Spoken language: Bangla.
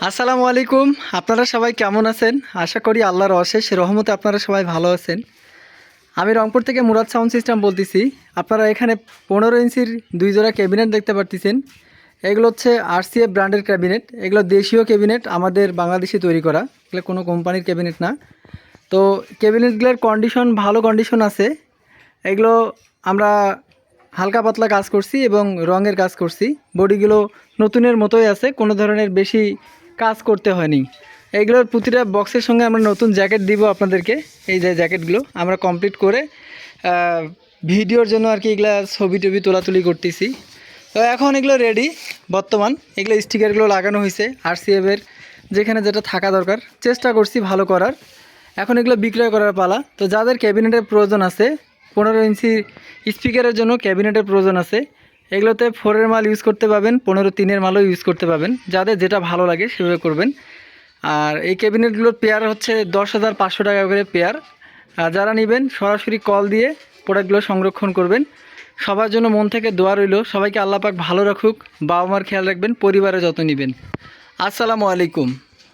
আসসালামু আলাইকুম। আপনারা সবাই কেমন আছেন? আশা করি আল্লাহর অশেষ রহমতে আপনারা সবাই ভালো আছেন। আমি রংপুর থেকে মুরাদ সাউন্ড সিস্টেম বলতেছি। আপনারা এখানে 15 ইঞ্চির 2 জোড়া ক্যাবিনেট দেখতে পারতেছেন। এগুলো হচ্ছে আরসিএফ ব্র্যান্ডের ক্যাবিনেট। এগুলো দেশীয় ক্যাবিনেট, আমাদের বাংলাদেশে তৈরি করা। এগুলো কোনো কোম্পানির ক্যাবিনেট না। তো ক্যাবিনেটগুলোর কন্ডিশন ভালো কন্ডিশন আছে। এগুলো আমরা হালকা পাতলা কাজ করছি এবং রঙের কাজ করছি। বডিগুলো নতুনের মতোই আছে, কোনো ধরনের বেশি কাজ করতে হয়নি। এইগুলোর প্রতিটা বক্সের সঙ্গে আমরা নতুন জ্যাকেট দিব আপনাদেরকে। এই যে জ্যাকেটগুলো আমরা কমপ্লিট করে ভিডিওর জন্য আর কি এগুলা ছবি টবি তোলাতুলি করতেছি। তো এখন এগুলো রেডি বর্তমান। এগুলো স্টিকারগুলো লাগানো হয়েছে আরসিএফের, যেখানে যেটা থাকা দরকার চেষ্টা করছি ভালো করার। এখন এগুলো বিক্রয় করার পালা। তো যাদের ক্যাবিনেটের প্রয়োজন আছে, 15 ইঞ্চি স্পিকারের জন্য ক্যাবিনেটের প্রয়োজন আছে, এগুলোতে 4-এর মাল ইউজ করতে পারবেন, 15-3-এর মালও ইউজ করতে পারবেন। যাদের যেটা ভালো লাগে সেভাবে করবেন। আর এই ক্যাবিনেটগুলোর পেয়ার হচ্ছে 10,500 টাকা করে পেয়ার। আর যারা নেবেন সরাসরি কল দিয়ে প্রোডাক্টগুলো সংরক্ষণ করবেন। সবার জন্য মন থেকে দোয়া রইল। সবাইকে আল্লাহ পাক ভালো রাখুক, বাবা মার খেয়াল রাখবেন, পরিবারের যত্ন নেবেন। আসসালামু আলাইকুম।